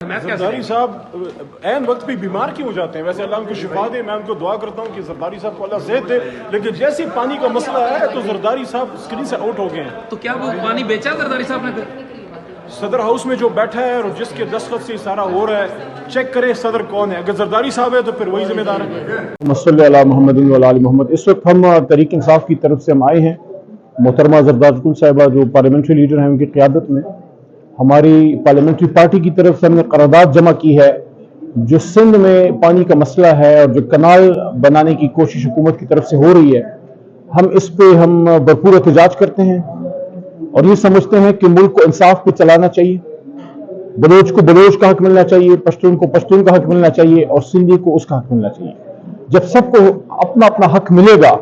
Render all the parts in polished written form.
जरदारी साहब ऐन वक्त पे बीमार क्यों हो जाते हैं? वैसे अल्लाह उनको शिफा दे, मैं उनको दुआ करता हूँ कि जरदारी साहब को अल्लाह सेहत दे, लेकिन जैसे पानी का मसला है तो जरदारी साहब स्क्रीन से आउट हो गए हैं। तो क्या वो पानी बेचा जरदारी साहब ने? सदर हाउस में जो बैठा है और जिसके दस्तखत से सारा हो रहा है, चेक करे सदर कौन है। अगर जरदारी साहब है तो फिर वही जिम्मेदार है। मसल्लल्लाहु अला मोहम्मद व अला मोहम्मद। इस वक्त हम तहरीक इंसाफ की तरफ से हम आए हैं। मोहतरमा जरदारी साहिबा जो पार्लियामेंट्री लीडर हैं, उनकी क़यादत में हमारी पार्लियामेंट्री पार्टी की तरफ से हमने करारदाद जमा की है। जो सिंध में पानी का मसला है और जो कनाल बनाने की कोशिश हुकूमत की तरफ से हो रही है, हम इस पे हम भरपूर एहतजाज करते हैं और ये समझते हैं कि मुल्क को इंसाफ पे चलाना चाहिए। बलोच को बलोच का हक मिलना चाहिए, पश्तून को पश्तून का हक मिलना चाहिए और सिंधी को उसका हक मिलना चाहिए। जब सबको अपना अपना हक मिलेगा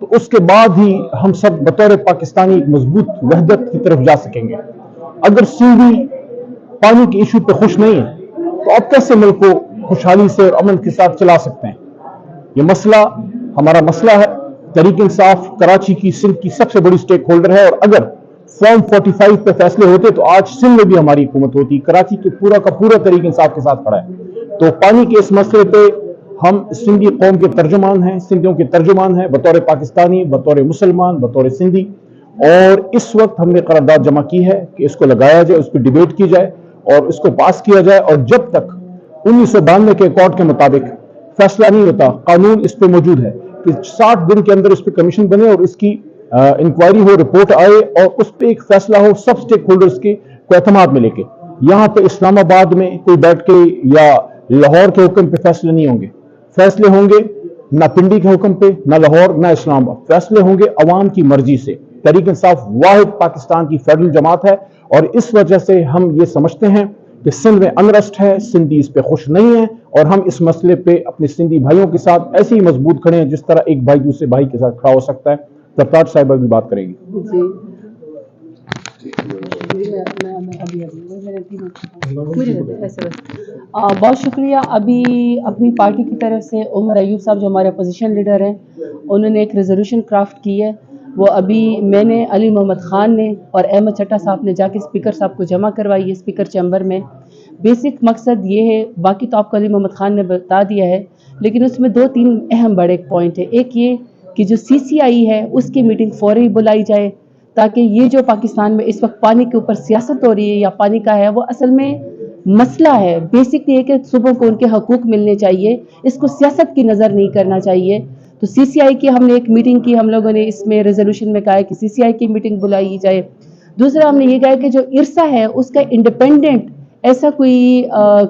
तो उसके बाद ही हम सब बतौर पाकिस्तानी एक मजबूत वहदत की तरफ जा सकेंगे। अगर सिंधी पानी के इशू पे खुश नहीं है तो आप कैसे मुल्क को खुशहाली से और अमन के साथ चला सकते हैं? ये मसला हमारा मसला है। तहरीक इंसाफ कराची की सिंध की सबसे बड़ी स्टेक होल्डर है और अगर फॉर्म 45 पे फैसले होते तो आज सिंध में भी हमारी हुकूमत होती। कराची के पूरा का पूरा तहरीक इंसाफ के साथ खड़ा है। तो पानी के इस मसले पे हम सिंधी कौम के तर्जुमान हैं, सिंधियों के तर्जुमान हैं, बतौर पाकिस्तानी, बतौर मुसलमान, बतौर सिंधी। और इस वक्त हमने करारदाद जमा की है कि इसको लगाया जाए, उस पर डिबेट की जाए और इसको पास किया जाए। और जब तक 1992 के अकॉर्ड के मुताबिक फैसला नहीं होता, कानून इस पे मौजूद है कि 60 दिन के अंदर इस पे कमीशन बने और इसकी इंक्वायरी हो, रिपोर्ट आए और उस पर एक फैसला हो सब स्टेक होल्डर्स के को एतमाद में लेके। यहाँ पे इस्लामाबाद में कोई बैठ के या लाहौर के हुक्म पे फैसले नहीं होंगे। फैसले होंगे ना पिंडी के हुक्म पे, ना लाहौर, ना इस्लामाबाद। फैसले होंगे अवाम की मर्जी से। तहरीक इंसाफ वाहिद पाकिस्तान की फेडरल जमात है और इस वजह से हम ये समझते हैं कि सिंध में अनरेस्ट है, सिंधी इस पे खुश नहीं है और हम इस मसले पे अपने सिंधी भाइयों के साथ ऐसे ही मजबूत खड़े हैं जिस तरह एक भाई दूसरे भाई के साथ खड़ा हो सकता है। सरताज साहिबा भी बात करेंगी। बहुत शुक्रिया। अभी अपनी पार्टी की तरफ से उमर अयूब साहब जो हमारे अपोजिशन लीडर हैं, उन्होंने एक रेजोल्यूशन क्राफ्ट की है। वो अभी मैंने, अली मोहम्मद ख़ान ने और अहमद चट्टा साहब ने जाके स्पीकर साहब को जमा करवाई है स्पीकर चैम्बर में। बेसिक मकसद ये है, बाकी तो आपको अली मोहम्मद ख़ान ने बता दिया है, लेकिन उसमें 2-3 अहम बड़े पॉइंट है। एक ये कि जो CCI है उसकी मीटिंग फौरी बुलाई जाए ताकि ये जो पाकिस्तान में इस वक्त पानी के ऊपर सियासत हो रही है या पानी का है, वो असल में मसला है। बेसिक ये कि सुबह को उनके हकूक मिलने चाहिए, इसको सियासत की नज़र नहीं करना चाहिए। तो CCI की हमने एक मीटिंग की, हम लोगों ने इसमें रेजोल्यूशन में कहा है कि CCI की मीटिंग बुलाई जाए। दूसरा हमने ये कहा कि जो इरसा है उसका इंडिपेंडेंट ऐसा कोई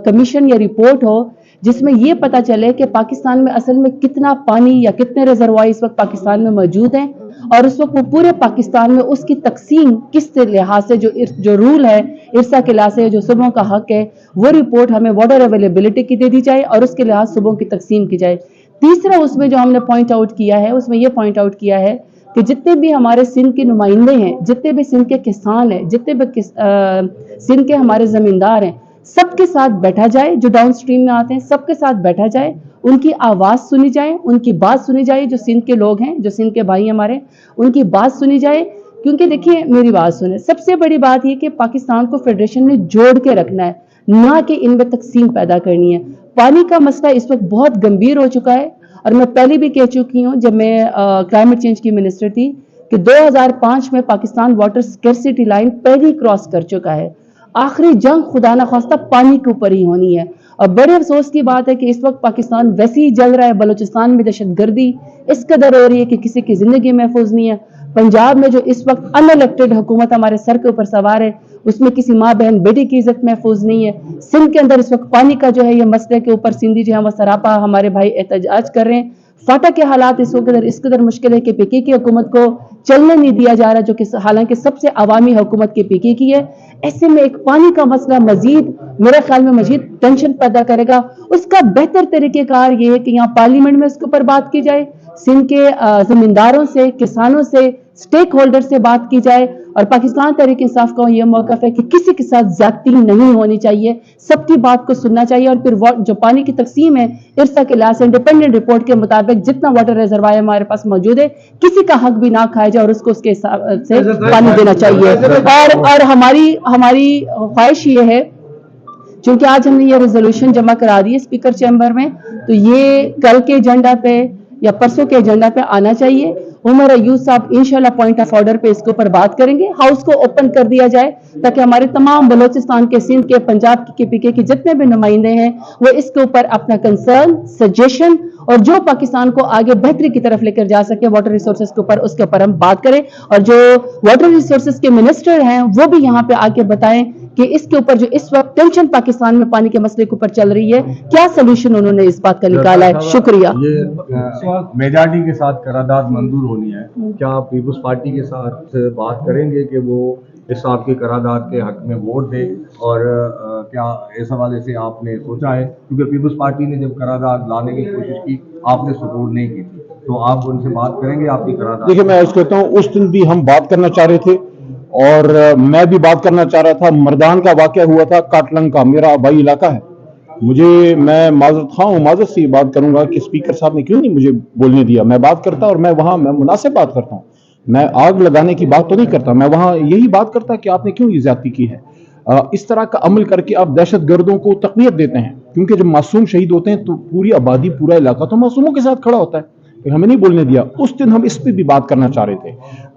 कमीशन या रिपोर्ट हो जिसमें ये पता चले कि पाकिस्तान में असल में कितना पानी या कितने रिजर्वायर इस वक्त पाकिस्तान में मौजूद हैं और उस वक्त वो पूरे पाकिस्तान में उसकी तकसीम किस लिहाज से जो रूल है इरसा के लिहाज से जो सूबों का हक है, वो रिपोर्ट हमें वाटर अवेलेबिलिटी की दे दी जाए और उसके लिहाज सूबों की तकसीम की जाए। तीसरा उसमें जो हमने पॉइंट आउट किया है, उसमें ये पॉइंट आउट किया है कि जितने भी हमारे सिंध के नुमाइंदे हैं, जितने भी सिंध के किसान हैं, जितने भी सिंध के हमारे ज़मींदार हैं, सबके साथ बैठा जाए। जो डाउन स्ट्रीम में आते हैं सबके साथ बैठा जाए, उनकी आवाज़ सुनी जाए, उनकी बात सुनी जाए। जो सिंध के लोग हैं, जो सिंध के भाई हमारे, उनकी बात सुनी जाए। क्योंकि देखिए, मेरी बात सुने, सबसे बड़ी बात यह कि पाकिस्तान को फेडरेशन में जोड़ के रखना है, ना कि इनमें तकसीम पैदा करनी है। पानी का मसला इस वक्त बहुत गंभीर हो चुका है और मैं पहले भी कह चुकी हूँ जब मैं क्लाइमेट चेंज की मिनिस्टर थी कि 2005 में पाकिस्तान वाटर स्कैरसिटी लाइन पहले क्रॉस कर चुका है। आखिरी जंग खुदा न खास्ता पानी के ऊपर ही होनी है। और बड़े अफसोस की बात है कि इस वक्त पाकिस्तान वैसे ही जल रहा है। बलूचिस्तान में दहशतगर्दी इस कदर हो रही है कि किसी की जिंदगी महफूज नहीं है। पंजाब में जो इस वक्त अनइलेक्टेड हुकूमत हमारे सर के ऊपर सवार है, उसमें किसी माँ बहन बेटी की इज्जत महफूज नहीं है। सिंध के अंदर इस वक्त पानी का जो है ये मसले के ऊपर सिंधी जो है वो सरापा हमारे भाई एहतजाज कर रहे हैं। फाटा के हालात इस कदर मुश्किल है कि PK की हुकूमत को चलने नहीं दिया जा रहा, जो कि हालांकि सबसे अवामी हुकूमत की PK की है। ऐसे में एक पानी का मसला मजीद मेरे ख्याल में मजीद टेंशन पैदा करेगा। उसका बेहतर तरीकेकार ये है कि यहाँ पार्लियामेंट में उसके ऊपर बात की जाए, सिंध के जमींदारों से, किसानों से, स्टेक होल्डर से बात की जाए। और पाकिस्तान तहरीक इंसाफ का यह मौक़िफ़ है कि किसी के साथ ज़्यादती नहीं होनी चाहिए, सबकी बात को सुनना चाहिए। और फिर जो पानी की तकसीम है इरसा के लिहाज से इंडिपेंडेंट रिपोर्ट के मुताबिक जितना वाटर रिजर्वायर हमारे पास मौजूद है, किसी का हक भी ना खाया जाए और उसको उसके हिसाब से पानी देना चाहिए। और हमारी ख्वाहिश ये है चूंकि आज हमने ये रेजोल्यूशन जमा करा दी है स्पीकर चैम्बर में, तो ये कल के एजेंडा पे या परसों के एजेंडा पे आना चाहिए। उमर अयूब साहब इंशाल्लाह पॉइंट ऑफ ऑर्डर पे इसके ऊपर बात करेंगे, हाउस को ओपन कर दिया जाए ताकि हमारे तमाम बलोचिस्तान के, सिंध के, पंजाब के पीके के जितने भी नुमाइंदे हैं वो इसके ऊपर अपना कंसर्न, सजेशन और जो पाकिस्तान को आगे बेहतरी की तरफ लेकर जा सके वाटर रिसोर्सेज के ऊपर, उसके ऊपर हम बात करें। और जो वाटर रिसोर्सेज के मिनिस्टर हैं वो भी यहाँ पे आके बताएं कि इसके ऊपर जो इस वक्त टेंशन पाकिस्तान में पानी के मसले के ऊपर चल रही है, क्या सोल्यूशन उन्होंने इस बात का निकाला है। शुक्रिया। ये मेजॉरिटी के साथ करारदाद मंजूर होनी है, क्या आप पीपल्स पार्टी के साथ बात करेंगे कि वो इस आपकी करारदाद के हक में वोट दे? और क्या इस हवाले से आपने सोचा है, क्योंकि पीपल्स पार्टी ने जब करारदाद लाने की कोशिश की आपने सपोर्ट नहीं की थी, तो आप उनसे बात करेंगे आपकी करारदाद? देखिए, मैं अर्ज करता हूँ, उस दिन भी हम बात करना चाह रहे थे और मैं भी बात करना चाह रहा था। मर्दान का वाकया हुआ था, काटलंग का, मेरा आबाई इलाका है। मैं माजरत से बात करूंगा कि स्पीकर साहब ने क्यों नहीं मुझे बोलने दिया। मैं बात करता और मैं मुनासिब बात करता हूँ, मैं आग लगाने की बात तो नहीं करता, मैं वहां यही बात करता कि आपने क्यों ये ज्यादती की है। इस तरह का अमल करके आप दहशत गर्दों को तकवीत देते हैं, क्योंकि जब मासूम शहीद होते हैं तो पूरी आबादी, पूरा इलाका तो मासूमों के साथ खड़ा होता है। तो हमें नहीं बोलने दिया। उस दिन हम इस पर भी बात करना चाह रहे थे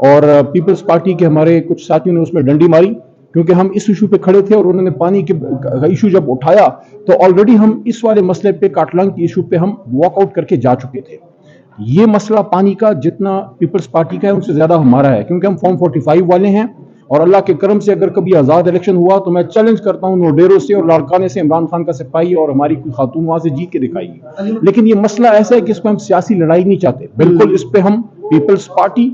और पीपल्स पार्टी के हमारे कुछ साथियों ने उसमें डंडी मारी, क्योंकि हम इस इशू पे खड़े थे और उन्होंने पानी के इशू जब उठाया तो ऑलरेडी हम इस वाले मसले पे, काटलंग की इशू पे हम वॉकआउट करके जा चुके थे। ये मसला पानी का जितना पीपल्स पार्टी का है उनसे ज्यादा हमारा है, क्योंकि हम फॉर्म 45 वाले हैं और अल्लाह के करम से अगर कभी आजाद इलेक्शन हुआ तो मैं चैलेंज करता हूं नोडेरो से और लाड़काने से इमरान खान का सिपाही और हमारी कोई खातून वहां से जीत के दिखाएगी। लेकिन ये मसला ऐसा है कि इस पर हम सियासी लड़ाई नहीं चाहते, बिल्कुल इस पे हम पीपल्स पार्टी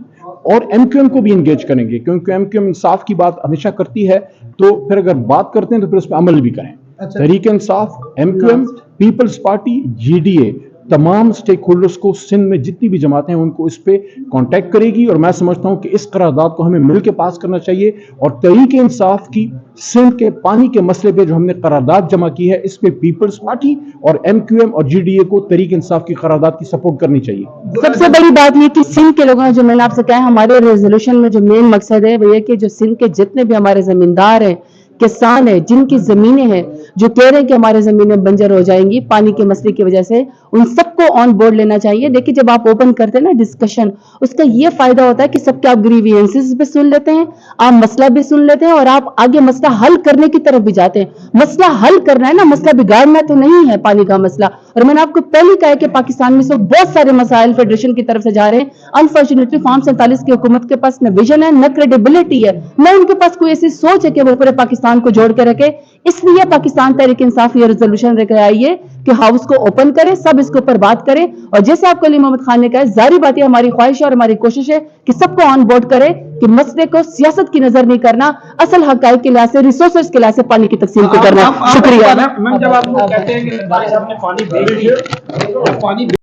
और एमक्यूएम को भी इंगेज करेंगे, क्योंकि एमक्यूएम इंसाफ की बात हमेशा करती है। तो फिर अगर बात करते हैं तो फिर उस पर अमल भी करें। Tehreek Insaf, MQM, peoples party, GDA, तमाम स्टेक होल्डर्स को, सिंध में जितनी भी जमातें हैं उनको इस पे कांटेक्ट करेगी और मैं समझता हूं कि इस करारदाद को हमें मिलकर पास करना चाहिए। और तहरीक इंसाफ की सिंध के पानी के मसले पे जो हमने करारदाद जमा की है, इस पे पीपल्स पार्टी और एमक्यूएम और जीडीए को तहरीक इंसाफ की करारदाद की सपोर्ट करनी चाहिए। सबसे बड़ी बात ये कि सिंध के लोगों ने, जो मैंने आपसे कहा, हमारे रेजोल्यूशन में जो मेन मकसद है वो ये कि जो सिंध के जितने भी हमारे जमींदार हैं, किसान है, जिनकी जमीनें हैं, जो कह रहे हैं कि हमारे जमीनें बंजर हो जाएंगी पानी के मसले की वजह से, उन सबको ऑन बोर्ड लेना चाहिए। देखिए, जब आप ओपन करते हैं ना डिस्कशन, उसका ये फायदा होता है कि सबके आप ग्रीवियंसेस भी सुन लेते हैं, आप मसला भी सुन लेते हैं और आप आगे मसला हल करने की तरफ भी जाते हैं। मसला हल करना है ना, मसला बिगाड़ना तो नहीं है पानी का मसला। और मैंने आपको पहले कहा कि पाकिस्तान में से बहुत सारे मसाइल फेडरेशन की तरफ से जा रहे हैं। अनफॉर्चुनेटली फॉर्म 47 की हुकूमत के पास न विजन है, न क्रेडिबिलिटी है, न उनके पास कोई ऐसी सोच है कि वो पूरे पाकिस्तान को जोड़ के रखे। इसलिए पाकिस्तान तहरीक इंसाफ ये रेजोल्यूशन लेकर आई है कि हाउस को ओपन करें, सब इसके ऊपर बात करें। और जैसे आपको अली मोहम्मद खान ने कहा, जारी बात है, हमारी ख्वाहिश है और हमारी कोशिश है कि सबको ऑन बोर्ड करें कि मसले को सियासत की नजर नहीं करना, असल हकाइक के लिहाज से, रिसोर्सेज के लिहाज से पानी की तकसीम को करना। शुक्रिया। मैम, जब आपको कहते हैं कि सरदारी साहब ने पानी बेच दिया,